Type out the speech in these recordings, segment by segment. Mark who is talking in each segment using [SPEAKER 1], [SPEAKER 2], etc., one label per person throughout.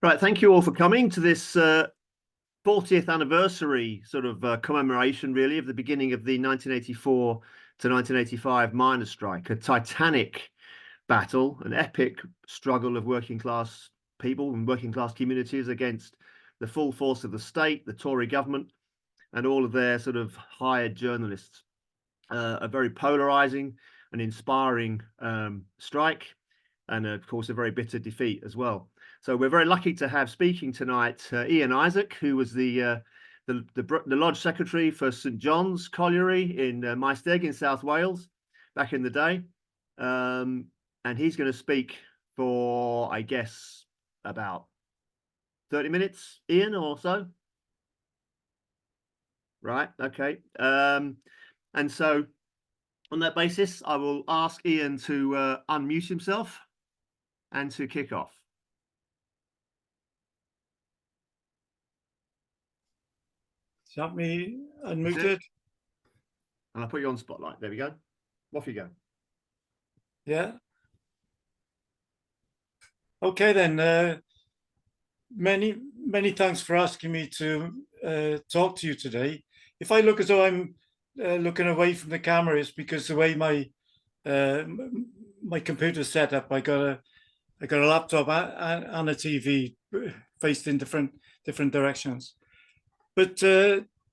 [SPEAKER 1] Right, thank you all for coming to this 40th anniversary sort of commemoration, really, of the beginning of the 1984 to 1985 miners' strike, a titanic battle, an epic struggle of working class people and working class communities against the full force of the state, the Tory government, and all of their sort of hired journalists. A very polarizing and inspiring strike, and of course, a very bitter defeat as well. So we're very lucky to have speaking tonight Ian Isaac, who was the lodge secretary for St John's Colliery in Maesteg in South Wales back in the day, and he's going to speak for, I guess, about 30 minutes, Ian, or so. Right. Okay. And so on that basis, I will ask Ian to unmute himself and to kick off.
[SPEAKER 2] Is that me unmuted?
[SPEAKER 1] And I'll put you on spotlight. There we go. Off you go.
[SPEAKER 2] Yeah. Okay then. Many thanks for asking me to talk to you today. If I look as though I'm looking away from the camera, it's because the way my computer's set up, I got a laptop and a TV faced in different directions. But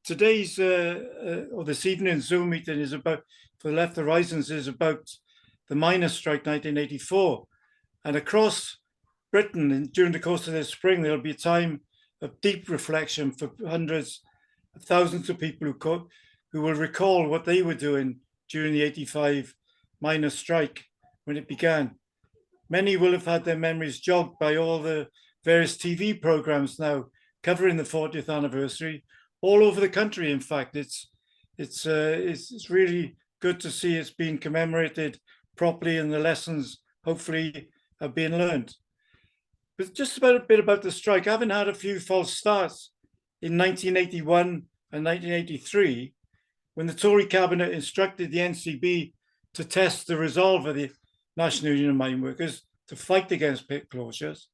[SPEAKER 2] today's or this evening's Zoom meeting is about, for the Left Horizons, is about the miners' strike 1984, and across Britain, and during the course of this spring, there'll be a time of deep reflection for hundreds of thousands of people who will recall what they were doing during the 85 miners' strike when it began. Many will have had their memories jogged by all the various TV programs now covering the 40th anniversary all over the country. In fact, it's really good to see it's being commemorated properly and the lessons hopefully are being learned. But just about a bit about the strike, having had a few false starts in 1981 and 1983, when the Tory cabinet instructed the NCB to test the resolve of the National Union of Mine Workers to fight against pit closures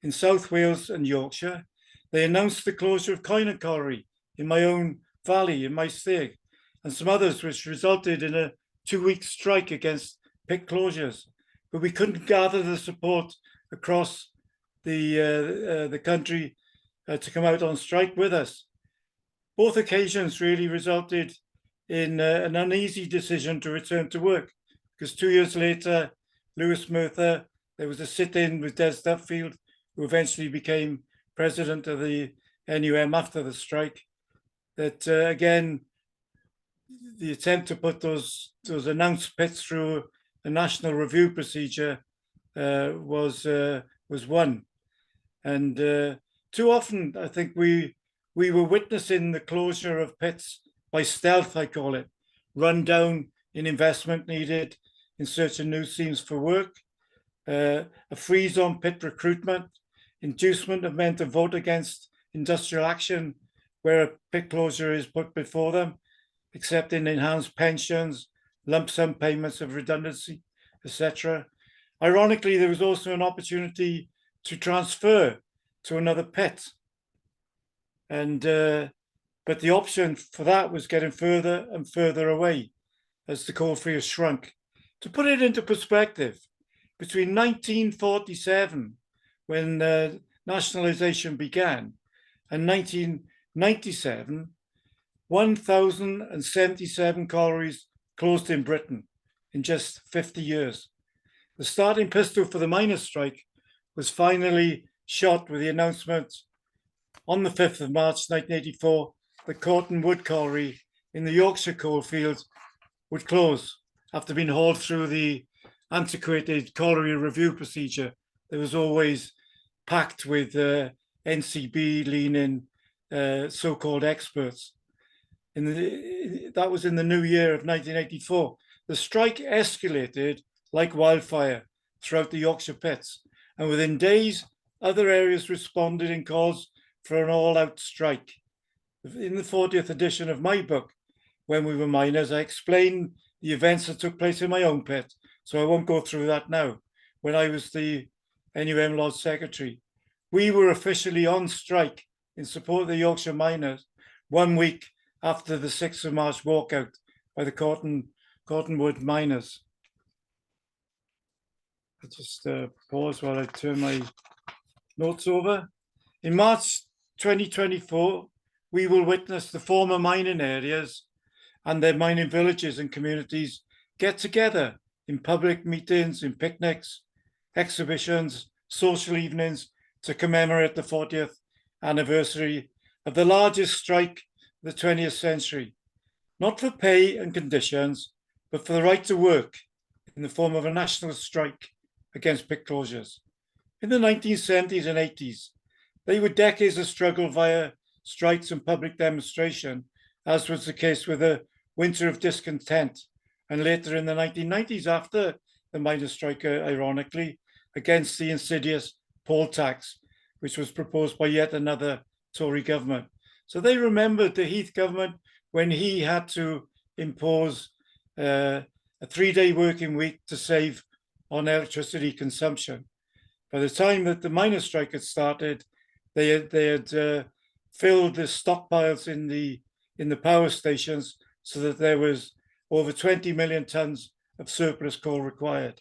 [SPEAKER 2] in South Wales and Yorkshire, they announced the closure of Coyne Colliery in my own valley in Maesteg, and some others, which resulted in a 2-week strike against pit closures. But we couldn't gather the support across the country to come out on strike with us. Both occasions really resulted in an uneasy decision to return to work, because 2 years later, Lewis Merthyr, there was a sit-in with Des Duffield, who eventually became president of the NUM after the strike, that again, the attempt to put those announced pits through a national review procedure was won. And too often, I think we were witnessing the closure of pits by stealth, I call it, run down in investment needed in search of new seams for work, a freeze on pit recruitment, inducement of men to vote against industrial action where a pit closure is put before them, accepting enhanced pensions, lump sum payments of redundancy, etc. Ironically, there was also an opportunity to transfer to another pit. And but the option for that was getting further and further away as the coalfields shrunk. To put it into perspective, between 1947, when nationalisation began, and 1997, 1,077 collieries closed in Britain in just 50 years. The starting pistol for the miners' strike was finally shot with the announcement on the 5th of March 1984 that Corton Wood Colliery in the Yorkshire coalfields would close after being hauled through the antiquated colliery review procedure that was always packed with NCB leaning so-called experts. That was in the new year of 1984. The strike escalated like wildfire throughout the Yorkshire pits, and within days, other areas responded in calls for an all-out strike. In the 40th edition of my book, When We Were Miners, I explained the events that took place in my own pit, so I won't go through that now. When I was the NUM Lodge Secretary, We were officially on strike in support of the Yorkshire miners 1 week after the 6th of March walkout by the Cottonwood miners. I'll just pause while I turn my notes over. In March 2024, we will witness the former mining areas and their mining villages and communities get together in public meetings, in picnics, exhibitions, social evenings to commemorate the 40th anniversary of the largest strike of the 20th century, not for pay and conditions, but for the right to work in the form of a national strike against pit closures. In the 1970s and 80s, they were decades of struggle via strikes and public demonstration, as was the case with the Winter of Discontent, and later in the 1990s after the miners' strike, ironically, against the insidious poll tax, which was proposed by yet another Tory government. So they remembered the Heath government when he had to impose a 3-day working week to save on electricity consumption. By the time that the miners' strike had started, they had filled the stockpiles in the power stations so that there was over 20 million tons of surplus coal required.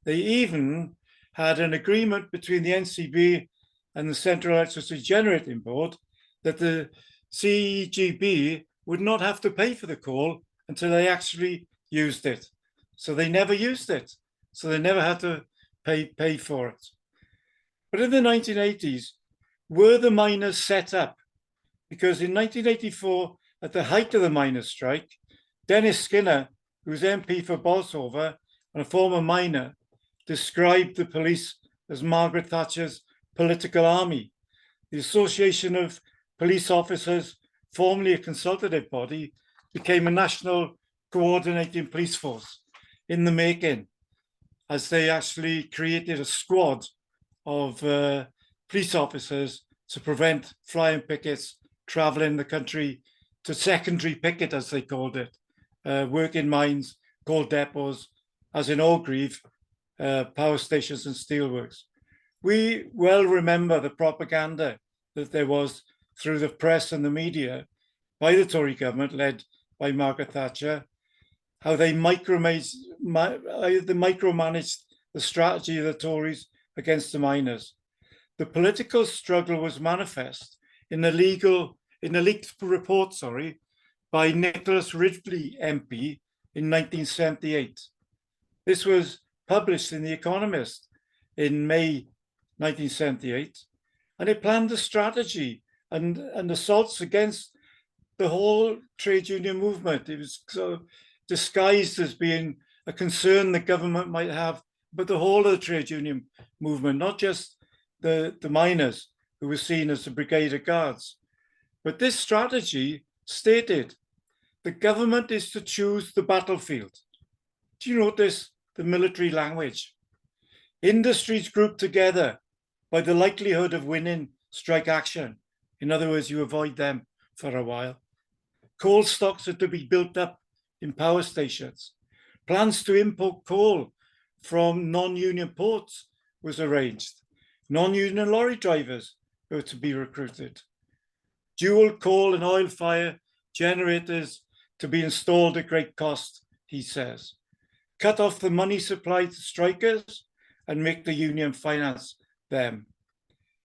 [SPEAKER 2] They even had an agreement between the NCB and the Central Electricity Generating Board that the CEGB would not have to pay for the coal until they actually used it. So they never used it. So they never had to pay for it. But in the 1980s, were the miners set up? Because in 1984, at the height of the miners' strike, Dennis Skinner, who was MP for Bolsover and a former miner, described the police as Margaret Thatcher's political army. The Association of Police Officers, formerly a consultative body, became a national coordinating police force in the making, as they actually created a squad of police officers to prevent flying pickets traveling the country to secondary picket, as they called it, work in mines, coal depots, as in Orgreave, power stations and steelworks. We well remember the propaganda that there was through the press and the media by the Tory government led by Margaret Thatcher, how they micromanaged the strategy of the Tories against the miners. The political struggle was manifest in a leaked report, by Nicholas Ridley MP in 1978. This was published in The Economist in May 1978, and it planned a strategy and assaults against the whole trade union movement. It was sort of disguised as being a concern the government might have, but the whole of the trade union movement, not just the miners who were seen as the Brigade of Guards. But this strategy stated the government is to choose the battlefield. Do you notice the military language? Industries group together by the likelihood of winning strike action. In other words, you avoid them for a while. Coal stocks are to be built up in power stations. Plans to import coal from non-union ports was arranged. Non-union lorry drivers were to be recruited. Dual coal and oil fire generators to be installed at great cost, he says. Cut off the money supplied to strikers and make the union finance them.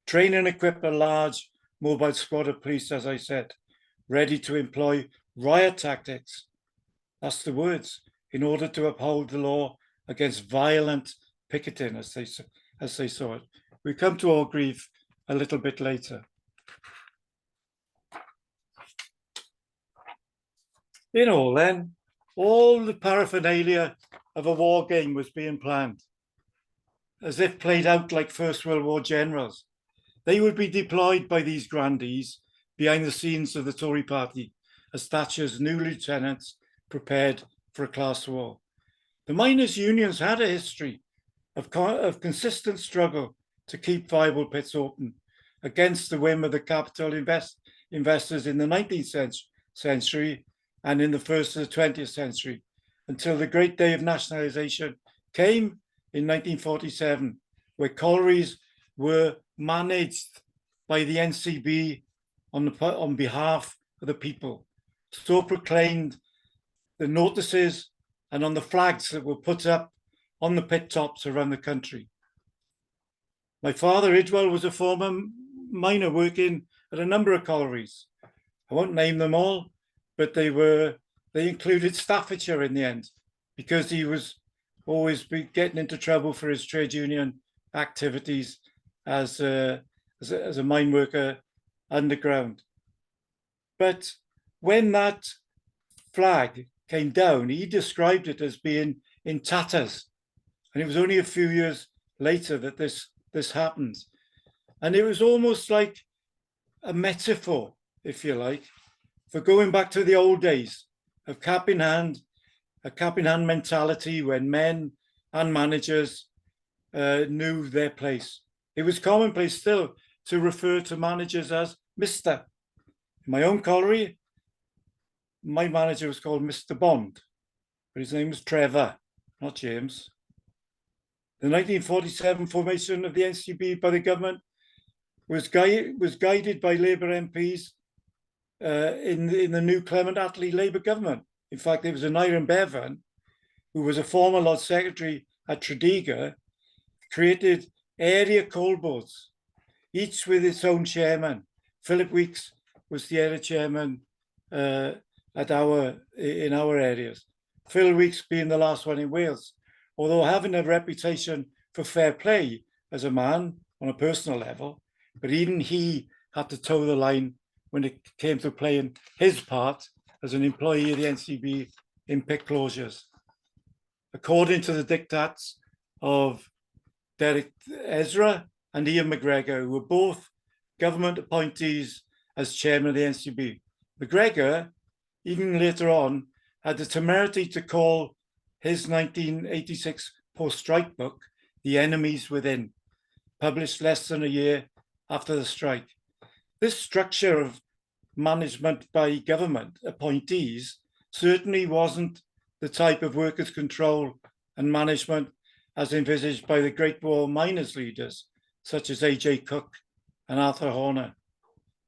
[SPEAKER 2] Train and equip a large mobile squad of police, as I said, ready to employ riot tactics. That's the words, in order to uphold the law against violent picketing, as they saw it. We come to Orgreave a little bit later. In all then, all the paraphernalia of a war game was being planned, as if played out like First World War generals. They would be deployed by these grandees behind the scenes of the Tory party as Thatcher's new lieutenants prepared for a class war. The miners' unions had a history of consistent struggle to keep viable pits open against the whim of the capital investors in the 19th century and in the first of the 20th century, until the great day of nationalisation came in 1947, where collieries were managed by the NCB on behalf of the people. So proclaimed the notices and on the flags that were put up on the pit tops around the country. My father, Idwal, was a former miner working at a number of collieries. I won't name them all, but they included Staffordshire in the end, because he was always getting into trouble for his trade union activities as a mine worker underground. But when that flag came down, he described it as being in tatters. And it was only a few years later that this happened. And it was almost like a metaphor, if you like, for going back to the old days of cap in hand, a cap in hand mentality when men and managers knew their place. It was commonplace still to refer to managers as Mr. In my own colliery, my manager was called Mr. Bond, but his name was Trevor, not James. The 1947 formation of the NCB by the government was guided by Labour MPs in the new Clement Attlee Labour government. In fact, there was an Iron Bevan, who was a former Lord Secretary at Tredegar, created area coal boards, each with its own chairman. Philip Weeks was the area chairman in our areas. Phil Weeks being the last one in Wales, although having a reputation for fair play as a man on a personal level, but even he had to toe the line when it came to playing his part as an employee of the NCB in pit closures. According to the diktats of Derek Ezra and Ian McGregor, who were both government appointees as chairman of the NCB. McGregor, even later on, had the temerity to call his 1986 post-strike book, The Enemies Within, published less than a year after the strike. This structure of management by government appointees certainly wasn't the type of workers' control and management as envisaged by the Great War miners' leaders, such as A.J. Cook and Arthur Horner.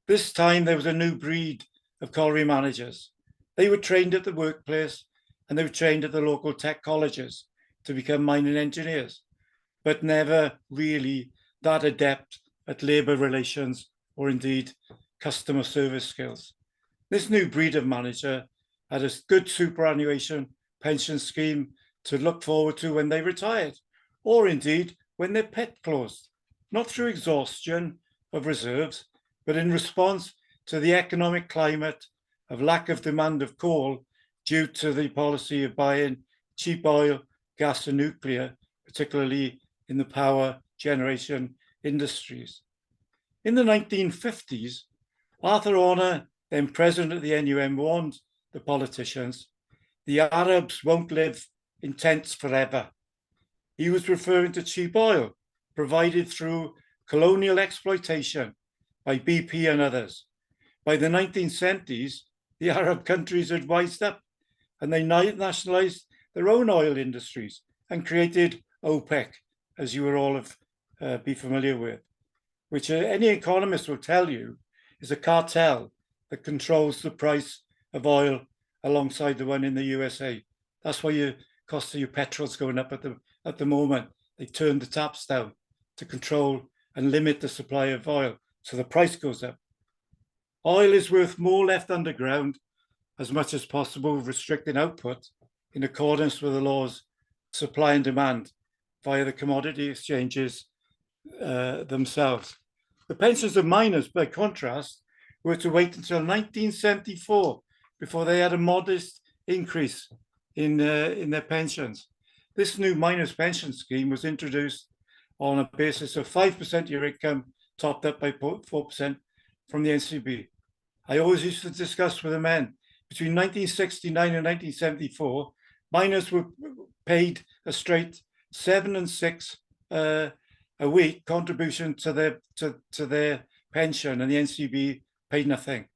[SPEAKER 2] This time there was a new breed of colliery managers. They were trained at the workplace and they were trained at the local tech colleges to become mining engineers, but never really that adept at labour relations or indeed customer service skills. This new breed of manager had a good superannuation pension scheme to look forward to when they retired, or indeed when their pit closed, not through exhaustion of reserves, but in response to the economic climate of lack of demand of coal due to the policy of buying cheap oil, gas and nuclear, particularly in the power generation industries. In the 1950s, Arthur Horner, then president of the NUM, warned the politicians, the Arabs won't live in tents forever. He was referring to cheap oil provided through colonial exploitation by BP and others. By the 1970s, the Arab countries had wised up and they nationalized their own oil industries and created OPEC, as you will all be familiar with, which any economist will tell you is a cartel that controls the price of oil alongside the one in the USA. That's why your cost of your petrol's going up at the moment. They turned the taps down to control and limit the supply of oil, so the price goes up. Oil is worth more left underground as much as possible, restricting output in accordance with the laws, supply and demand via the commodity exchanges themselves. The pensions of miners, by contrast, were to wait until 1974 before they had a modest increase in their pensions. This new miners' pension scheme was introduced on a basis of 5% of your income, topped up by 4% from the NCB. I always used to discuss with the men, between 1969 and 1974, miners were paid a straight 7 and 6 a week contribution to their pension, and the NCB paid nothing.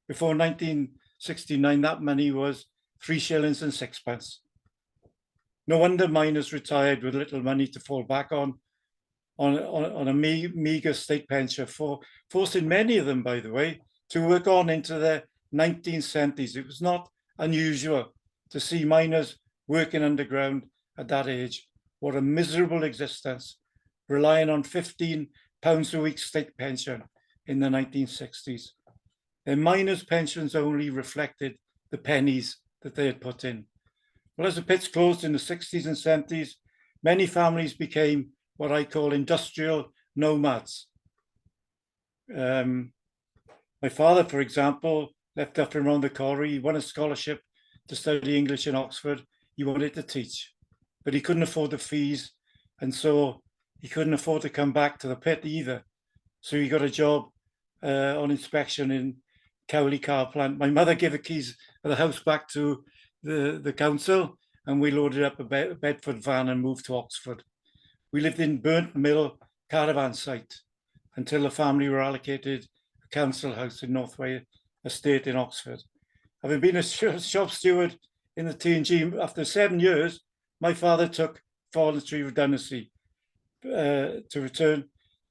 [SPEAKER 2] Before 1969, that money was 3 shillings and 6 pence. No wonder miners retired with little money to fall back on. on a meager state pension, forcing many of them, by the way, to work on into their 1970s. It was not unusual to see miners working underground at that age. What a miserable existence, relying on £15 a week state pension in the 1960s. Their miners' pensions only reflected the pennies that they had put in. Well, as the pits closed in the 60s and 70s, many families became what I call industrial nomads. My father, for example, left up and around the colliery. He won a scholarship to study English in Oxford. He wanted to teach, but he couldn't afford the fees, and so he couldn't afford to come back to the pit either. So he got a job on inspection in Cowley car plant. My mother gave the keys of the house back to the council, and we loaded up a Bedford van and moved to Oxford. We lived in Burnt Mill caravan site until the family were allocated a council house in Northway Estate in Oxford. Having been a shop steward in the T&G, after 7 years, my father took voluntary redundancy to return,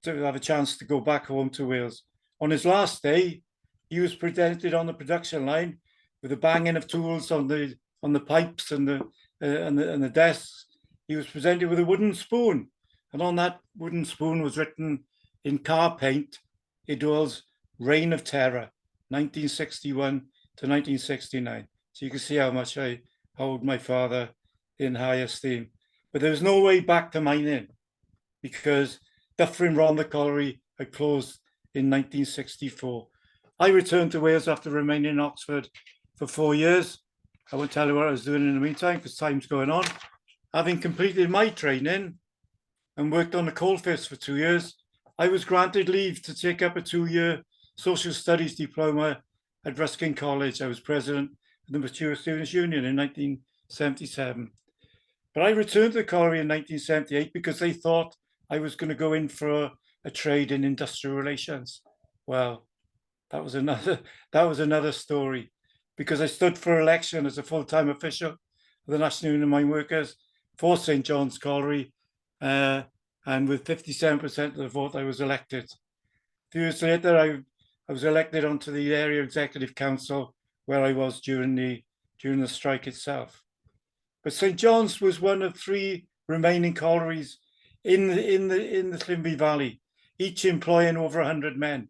[SPEAKER 2] to have a chance to go back home to Wales. On his last day, he was presented on the production line with the banging of tools on the pipes and the desks. He was presented with a wooden spoon, and on that wooden spoon was written in car paint, Idwal's Reign of Terror, 1961 to 1969. So you can see how much I hold my father in high esteem. But there was no way back to mining because Dyffryn Rhondda Colliery had closed in 1964. I returned to Wales after remaining in Oxford for 4 years. I won't tell you what I was doing in the meantime because time's going on. Having completed my training and worked on the coalface for 2 years, I was granted leave to take up a 2-year social studies diploma at Ruskin College. I was president of the Mature Students' Union in 1977. But I returned to the colliery in 1978 because they thought I was going to go in for a trade in industrial relations. Well, that was another story, because I stood for election as a full-time official of the National Union of Mine Workers for St John's Colliery, and with 57% of the vote, I was elected. A few years later, I was elected onto the area executive council where I was during the strike itself. But St John's was one of 3 remaining collieries in the Llinvi Valley, each employing over 100 men.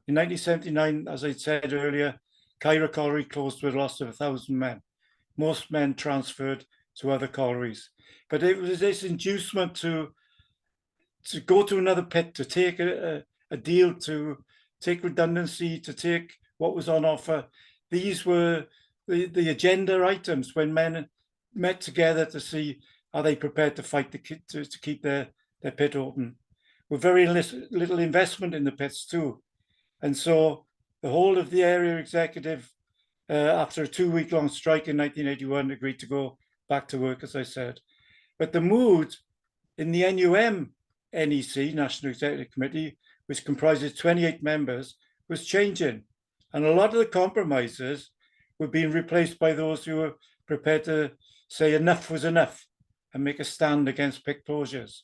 [SPEAKER 2] In 1979, as I said earlier, Cairo Colliery closed with a loss of 1,000 men. Most men transferred to other collieries. But it was this inducement to go to another pit, to take a deal, to take redundancy, to take what was on offer. These were the agenda items when men met together to see, are they prepared to fight to keep their pit open. With very little investment in the pits too. And so the whole of the area executive, after a 2-week-long strike in 1981, agreed to go back to work, as I said. But the mood in the NUM NEC, National Executive Committee, which comprises 28 members, was changing. And a lot of the compromises were being replaced by those who were prepared to say enough was enough and make a stand against pit closures.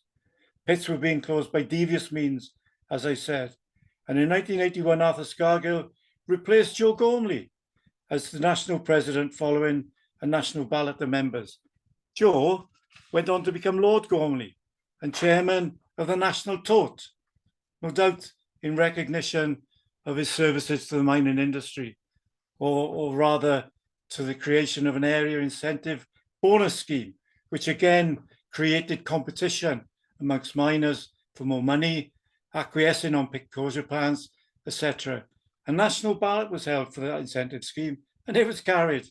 [SPEAKER 2] Pits were being closed by devious means, as I said. And in 1981, Arthur Scargill replaced Joe Gormley as the national president following a national ballot of members. Joe went on to become Lord Gormley and chairman of the National Tote, no doubt in recognition of his services to the mining industry, or rather to the creation of an area incentive bonus scheme, which again created competition amongst miners for more money, acquiescing on pit closure plans, etc. A national ballot was held for that incentive scheme, and it was carried.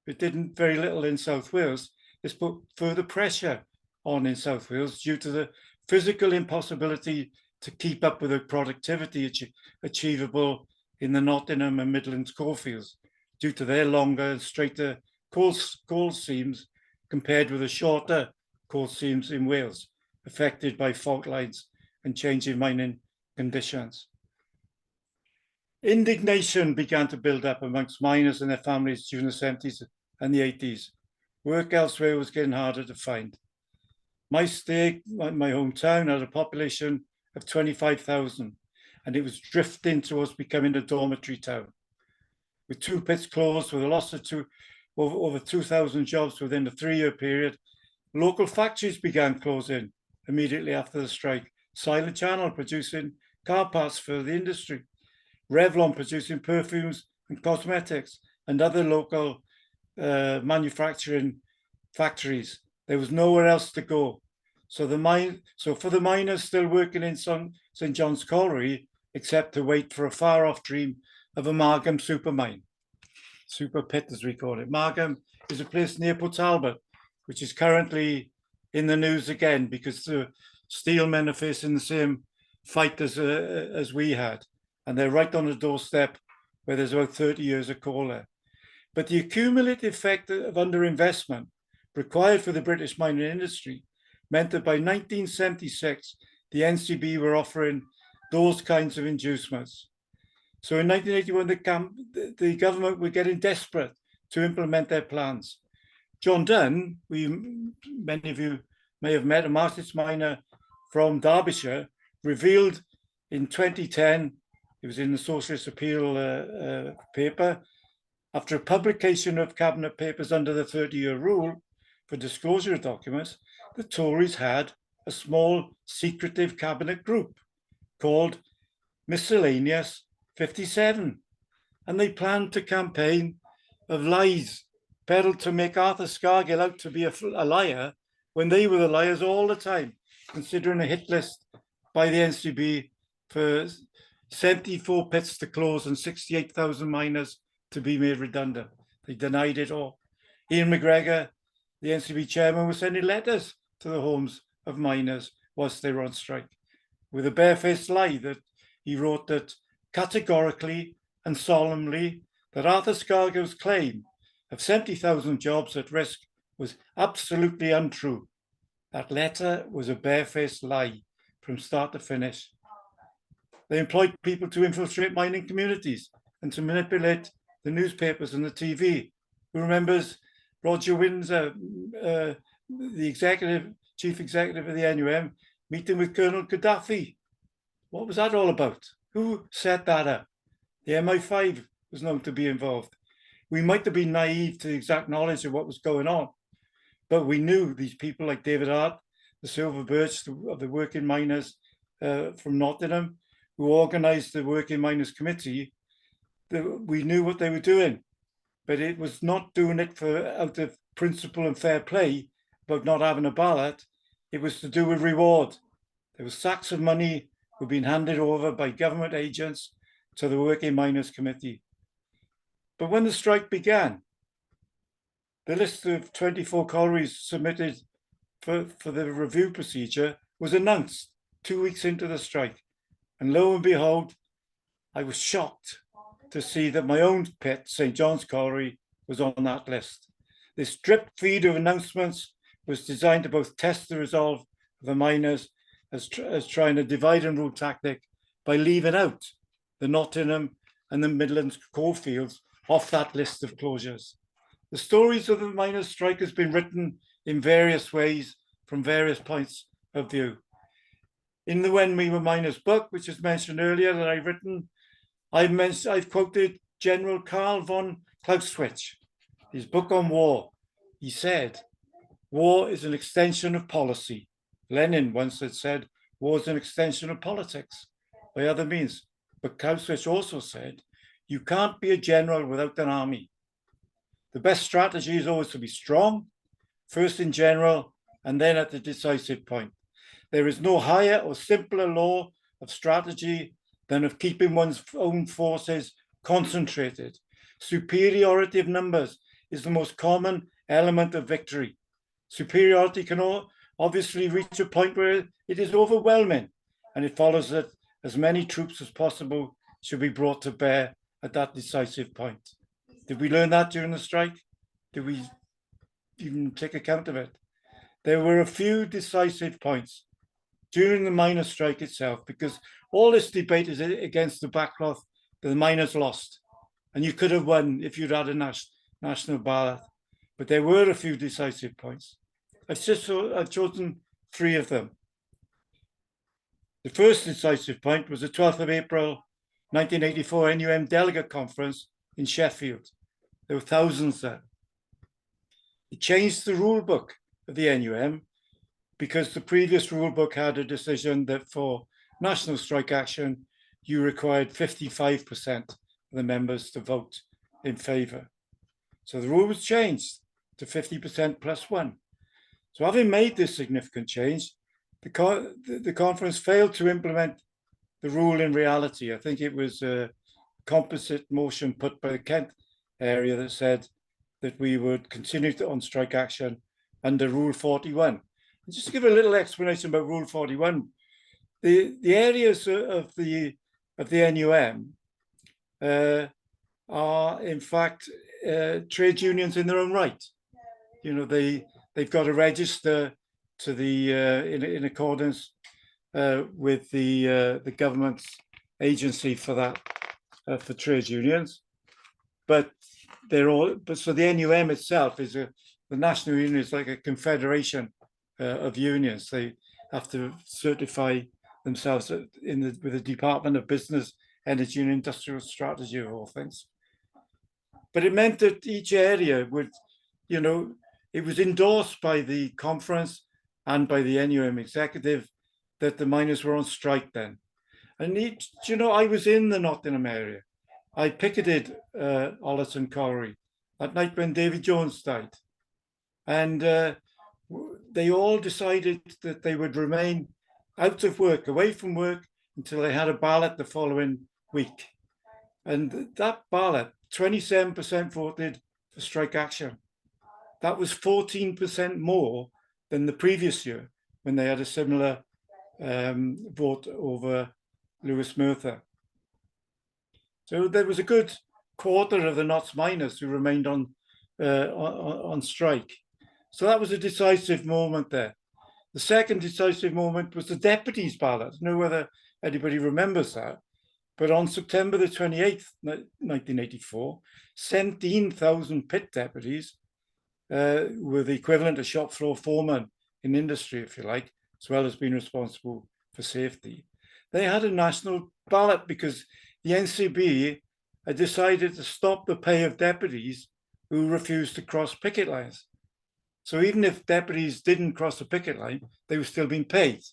[SPEAKER 2] It didn't very little in South Wales. This put further pressure on in South Wales due to the physical impossibility to keep up with the productivity achievable in the Nottingham and Midlands coalfields due to their longer and straighter coal seams compared with the shorter coal seams in Wales, affected by fault lines and changing mining conditions. Indignation began to build up amongst miners and their families during the 70s and the 80s. Work elsewhere was getting harder to find. My state, my hometown, had a population of 25,000, and it was drifting towards becoming a dormitory town. With 2 pits closed, with a loss of over 2,000 jobs within a 3-year period, local factories began closing immediately after the strike. Silent Channel producing car parts for the industry, Revlon producing perfumes and cosmetics, and other local manufacturing factories. There was nowhere else to go. So for the miners still working in St. John's Colliery, except to wait for a far-off dream of a Margam super mine, super pit as we call it. Margam is a place near Port Talbot, which is currently in the news again because the steelmen are facing the same fight as we had, and they're right on the doorstep where there's about 30 years of coal there. But the accumulative effect of underinvestment required for the British mining industry meant that by 1976, the NCB were offering those kinds of inducements. So in 1981, the government were getting desperate to implement their plans. John Dunn, many of you may have met, a Marxist miner from Derbyshire, revealed in 2010, it was in the Socialist Appeal paper, after a publication of cabinet papers under the 30-year rule for disclosure of documents, the Tories had a small secretive cabinet group called Miscellaneous 57, and they planned to campaign of lies peddled to make Arthur Scargill out to be a liar when they were the liars all the time, considering a hit list by the NCB for 74 pits to close and 68,000 miners to be made redundant. They denied it all. Ian McGregor, the NCB chairman, was sending letters to the homes of miners whilst they were on strike, with a barefaced lie that he wrote that categorically and solemnly that Arthur Scargill's claim of 70,000 jobs at risk was absolutely untrue. That letter was a barefaced lie from start to finish. They employed people to infiltrate mining communities and to manipulate the newspapers and the TV. Who remembers Roger Windsor, the chief executive of the NUM, meeting with Colonel Gaddafi? What was that all about? Who set that up? The MI5 was known to be involved. We might have been naive to the exact knowledge of what was going on, but we knew these people like David Hart, the Silver Birch of the working miners from Nottingham, who organised the Working Miners Committee. We knew what they were doing, but it was not doing it out of principle and fair play about not having a ballot. It was to do with reward. There was sacks of money were being handed over by government agents to the Working Miners Committee. But when the strike began, the list of 24 collieries submitted for the review procedure was announced 2 weeks into the strike. And lo and behold, I was shocked to see that my own pit, St. John's Colliery, was on that list. This drip feed of announcements was designed to both test the resolve of the miners as trying a divide and rule tactic by leaving out the Nottingham and the Midlands coalfields off that list of closures. The stories of the miners' strike has been written in various ways from various points of view. In the When We Were Miners book, which was mentioned earlier that I've written, I've quoted General Karl von Clausewitz, his book on war. He said, war is an extension of policy. Lenin once had said, war is an extension of politics by other means. But Clausewitz also said, you can't be a general without an army. The best strategy is always to be strong, first in general, and then at the decisive point. There is no higher or simpler law of strategy than of keeping one's own forces concentrated. Superiority of numbers is the most common element of victory. Superiority can obviously reach a point where it is overwhelming, and it follows that as many troops as possible should be brought to bear at that decisive point. Did we learn that during the strike? Did we even take account of it? There were a few decisive points during the miners' strike itself, because all this debate is against the backcloth that the miners lost. And you could have won if you'd had a national ballot. But there were a few decisive points. I've chosen three of them. The first decisive point was the 12th of April, 1984 NUM Delegate Conference in Sheffield. There were thousands there. It changed the rule book of the NUM because the previous rule book had a decision that for national strike action, you required 55% of the members to vote in favour. So the rule was changed to 50% plus one. So having made this significant change, the conference failed to implement the rule in reality. I think it was a composite motion put by the Kent area that said that we would continue on strike action under Rule 41. And just to give a little explanation about Rule 41, the areas of the NUM are in fact trade unions in their own right. You know, they've got to register to the in accordance with the government's agency for that for trade unions, but they're all. But so the NUM itself is the national union is like a confederation of unions. They have to certify themselves with the Department of Business, Energy and Industrial Strategy of all things. But it meant that each area would, you know, it was endorsed by the conference and by the NUM executive that the miners were on strike then. And you know, I was in the Nottingham area. I picketed Ollerton Colliery that night when David Jones died. And they all decided that they would remain out of work, away from work, until they had a ballot the following week. And that ballot, 27% voted for strike action. That was 14% more than the previous year when they had a similar vote over Lewis Merthyr. So there was a good quarter of the Notts miners who remained on strike. So that was a decisive moment there. The second decisive moment was the deputies ballot. I don't know whether anybody remembers that, but on September the 28th, 1984, 17,000 pit deputies were the equivalent of shop floor foremen in industry, if you like, as well as being responsible for safety. They had a national ballot because the NCB had decided to stop the pay of deputies who refused to cross picket lines. So even if deputies didn't cross the picket line, they were still being paid.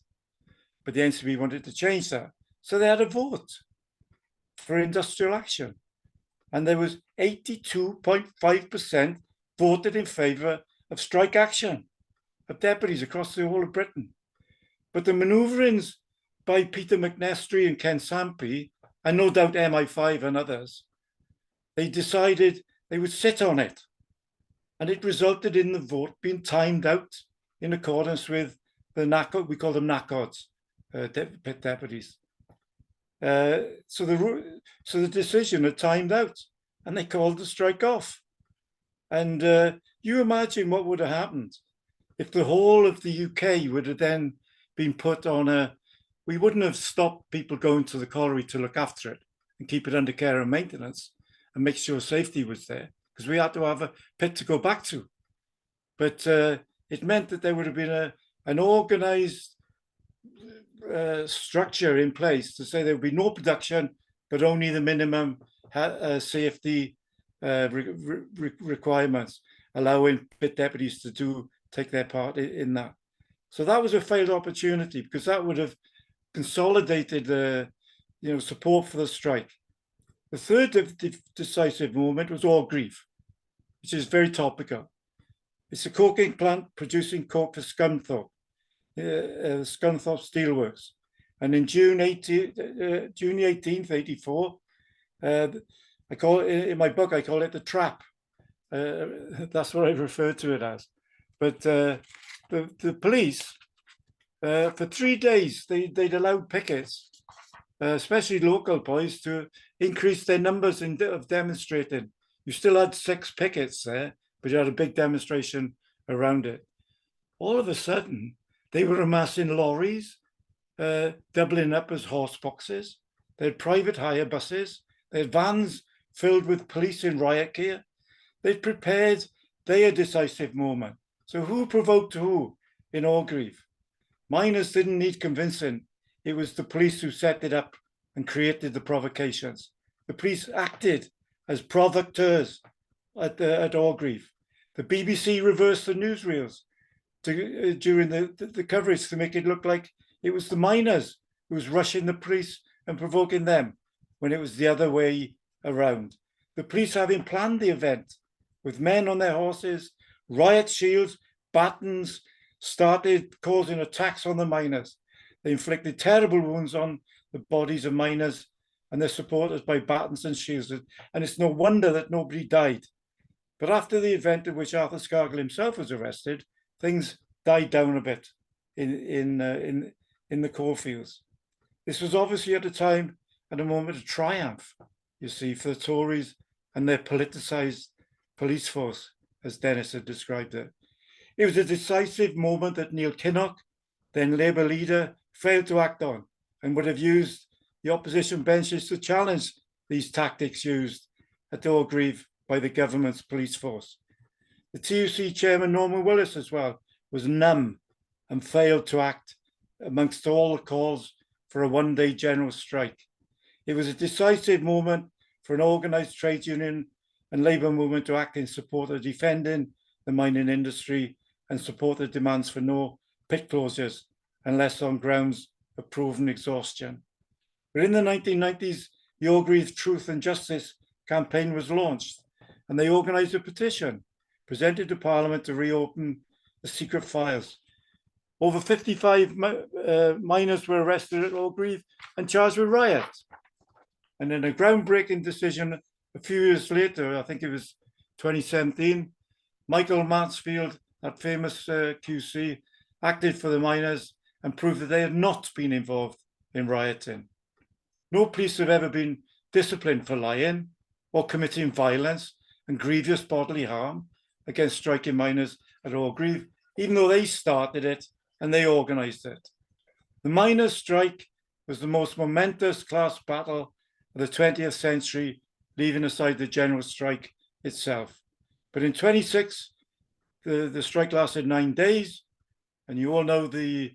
[SPEAKER 2] But the NCB wanted to change that. So they had a vote for industrial action. And there was 82.5% voted in favour of strike action of deputies across the whole of Britain. But the manoeuvrings by Peter McNestry and Ken Sampy, and no doubt MI5 and others, they decided they would sit on it. And it resulted in the vote being timed out in accordance with the NACOD, we call them NACODs, pit deputies. So the decision had timed out and they called the strike off. And you imagine what would have happened if the whole of the UK would have then been put on we wouldn't have stopped people going to the colliery to look after it and keep it under care and maintenance and make sure safety was there, because we had to have a pit to go back to. But it meant that there would have been an organised structure in place to say there would be no production, but only the minimum safety requirements, allowing pit deputies to take their part in that. So that was a failed opportunity because that would have consolidated support for the strike. The third decisive moment was Orgreave, which is very topical. It's a coking plant producing coke for Scunthorpe, Scunthorpe Steelworks. And in June 18th, 84, I call it, in my book, I call it the trap. That's what I refer to it as. But the police, for 3 days, they'd allowed pickets, especially local boys, to increase their numbers of demonstrating. You still had 6 pickets there, but you had a big demonstration around it. All of a sudden, they were amassing lorries, doubling up as horse boxes. They had private hire buses. They had vans filled with police in riot gear. They'd prepared their decisive moment. So who provoked who in Orgreave? Miners didn't need convincing. It was the police who set it up and created the provocations. The police acted as provocateurs at Orgreave. The BBC reversed the newsreels during the coverage to make it look like it was the miners who was rushing the police and provoking them, when it was the other way around. The police, having planned the event with men on their horses, riot shields, batons, started causing attacks on the miners. They inflicted terrible wounds on the bodies of miners and their supporters by batons and shields. And it's no wonder that nobody died. But after the event in which Arthur Scargill himself was arrested, things died down a bit in the coalfields. This was obviously at a time and a moment of triumph, you see, for the Tories and their politicised police force, as Dennis had described it. It was a decisive moment that Neil Kinnock, then Labour leader, failed to act on and would have used the opposition benches to challenge these tactics used at Orgreave by the government's police force. The TUC chairman, Norman Willis, as well, was numb and failed to act amongst all the calls for a one-day general strike. It was a decisive moment for an organised trade union and labour movement to act in support of defending the mining industry and support the demands for no pit closures unless on grounds of proven exhaustion. But in the 1990s, the Orgreave Truth and Justice campaign was launched, and they organised a petition presented to Parliament to reopen the secret files. Over 55 miners were arrested at Orgreave and charged with riot. And in a groundbreaking decision a few years later, I think it was 2017, Michael Mansfield, that famous QC, acted for the miners and proved that they had not been involved in rioting. No police have ever been disciplined for lying or committing violence and grievous bodily harm against striking miners at Orgreave, even though they started it and they organised it. The miners' strike was the most momentous class battle of the 20th century, leaving aside the general strike itself. But in 26, the strike lasted 9 days, and you all know the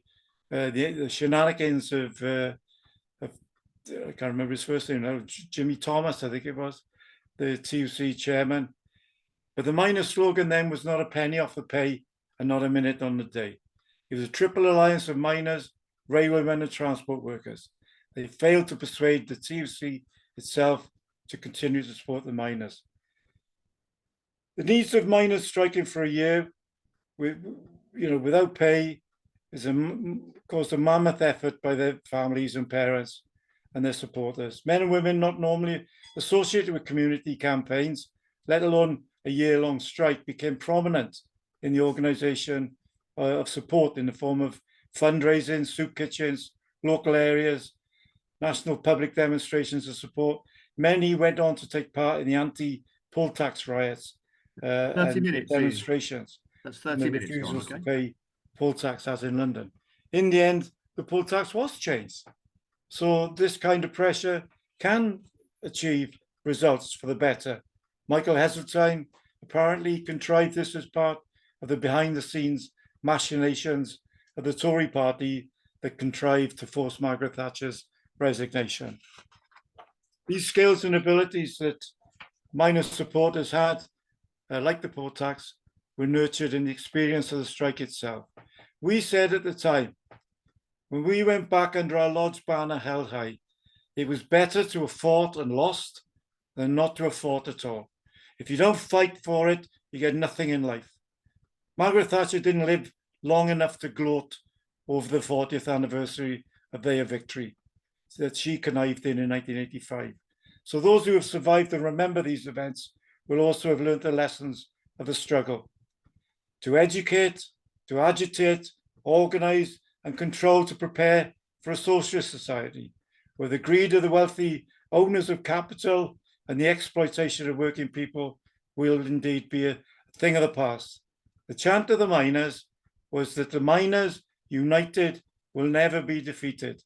[SPEAKER 2] shenanigans of I can't remember his first name now, Jimmy Thomas, I think it was, the TUC chairman. But the minor slogan then was not a penny off the pay and not a minute on the day. It was a triple alliance of miners, railwaymen and transport workers. They failed to persuade the TUC itself to continue to support the miners. The needs of miners striking for a year without pay caused a mammoth effort by their families and parents and their supporters. Men and women not normally associated with community campaigns, let alone a year-long strike, became prominent in the organisation of support in the form of fundraising, soup kitchens, local areas, national public demonstrations of support. Many went on to take part in the anti-poll tax riots
[SPEAKER 1] 30 minutes,
[SPEAKER 2] demonstrations.
[SPEAKER 1] That's 30 minutes.
[SPEAKER 2] Refusals to pay poll tax, as in London. In the end, the poll tax was changed. So this kind of pressure can achieve results for the better. Michael Heseltine apparently contrived this as part of the behind-the-scenes machinations of the Tory party that contrived to force Margaret Thatcher's resignation. These skills and abilities that minor supporters had, like the poll tax, were nurtured in the experience of the strike itself. We said at the time, when we went back under our lodge banner held high, it was better to have fought and lost than not to have fought at all. If you don't fight for it, you get nothing in life. Margaret Thatcher didn't live long enough to gloat over the 40th anniversary of their victory that she connived in 1985. So those who have survived and remember these events will also have learned the lessons of the struggle. To educate, to agitate, organise and control to prepare for a socialist society where the greed of the wealthy owners of capital and the exploitation of working people will indeed be a thing of the past. The chant of the miners was that the miners united will never be defeated.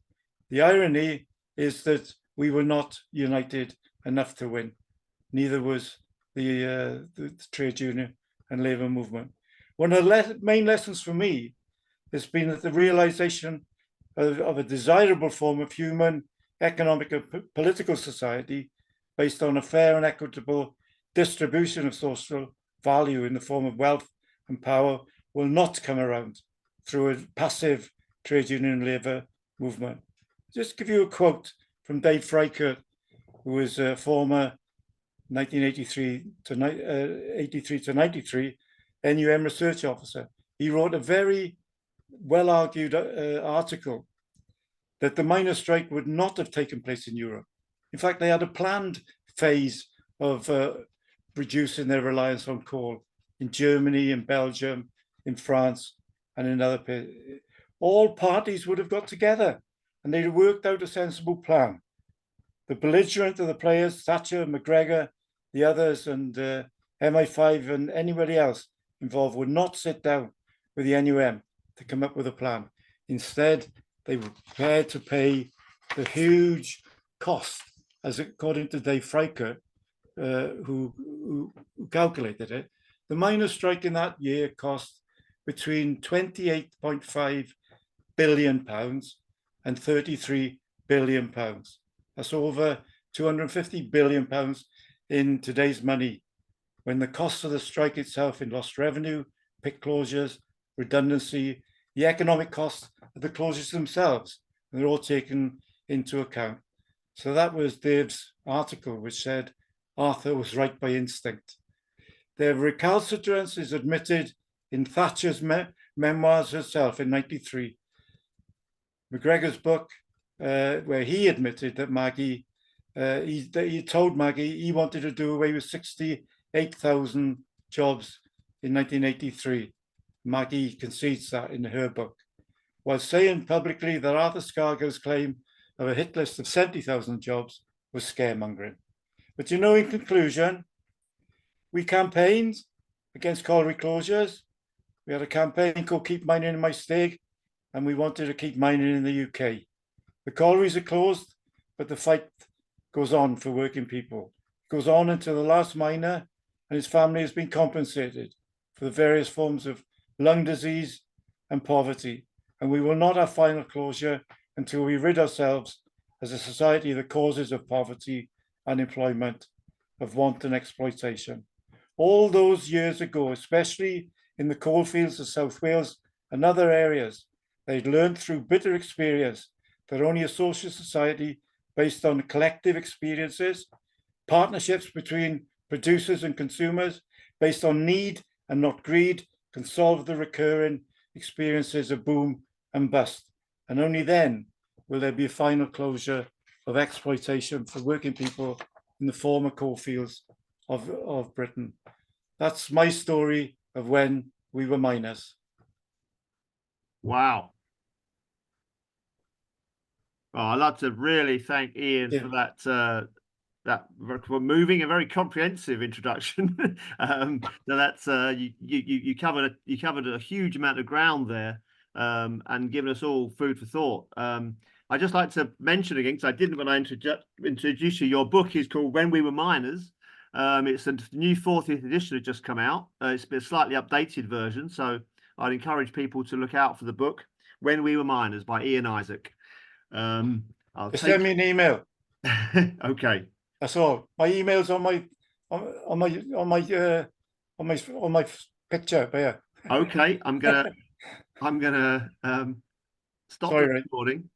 [SPEAKER 2] The irony is that we were not united enough to win. Neither was the trade union and labour movement. One of the main lessons for me has been that the realization of a desirable form of human, economic, and political society based on a fair and equitable distribution of social value in the form of wealth and power will not come around through a passive trade union labour movement. Just give you a quote from Dave Frykert, who was a former 1983 to 83 to 93 NUM research officer. He wrote a very well-argued article that the miners' strike would not have taken place in Europe. In fact, they had a planned phase of reducing their reliance on coal in Germany, in Belgium, in France, and in other places. All parties would have got together and they'd worked out a sensible plan. The belligerent of the players, Thatcher, McGregor, the others, and MI5 and anybody else involved would not sit down with the NUM to come up with a plan. Instead, they were prepared to pay the huge cost, as according to Dave Frykert, who calculated it. The miners' strike in that year cost between £28.5 billion and £33 billion. That's over £250 billion in today's money, when the cost of the strike itself in lost revenue, pit closures, redundancy, the economic cost of the closures themselves, they're all taken into account. So that was Dave's article, which said Arthur was right by instinct. Their recalcitrance is admitted in Thatcher's memoirs herself in '93. McGregor's book, where he admitted that Maggie, he told Maggie he wanted to do away with 68,000 jobs in 1983. Maggie concedes that in her book, while saying publicly that Arthur Scargill's claim of a hit list of 70,000 jobs was scaremongering. But in conclusion, we campaigned against colliery closures. We had a campaign called Keep Mining in My State, and we wanted to keep mining in the UK. The collieries are closed, but the fight goes on for working people. It goes on until the last miner and his family has been compensated for the various forms of lung disease and poverty. And we will not have final closure until we rid ourselves as a society of the causes of poverty, unemployment, of want and exploitation. All those years ago, especially in the coalfields of South Wales and other areas, they'd learned through bitter experience that only a social society based on collective experiences, partnerships between producers and consumers, based on need and not greed, can solve the recurring experiences of boom and bust. And only then will there be a final closure of exploitation for working people in the former coalfields of Britain. That's my story of when we were miners.
[SPEAKER 1] Wow. Oh, I'd like to really thank Ian for that for moving and very comprehensive introduction. So that's you covered a huge amount of ground there, and given us all food for thought. I'd just like to mention again, because I didn't when I introduced you. Your book is called When We Were Miners. It's a new 40th edition has just come out. It's been a slightly updated version, so I'd encourage people to look out for the book When We Were Miners by Ian Isaac. Send
[SPEAKER 2] me an email.
[SPEAKER 1] Okay.
[SPEAKER 2] That's all. My email's on my picture there.
[SPEAKER 1] Okay, I'm gonna stop the recording.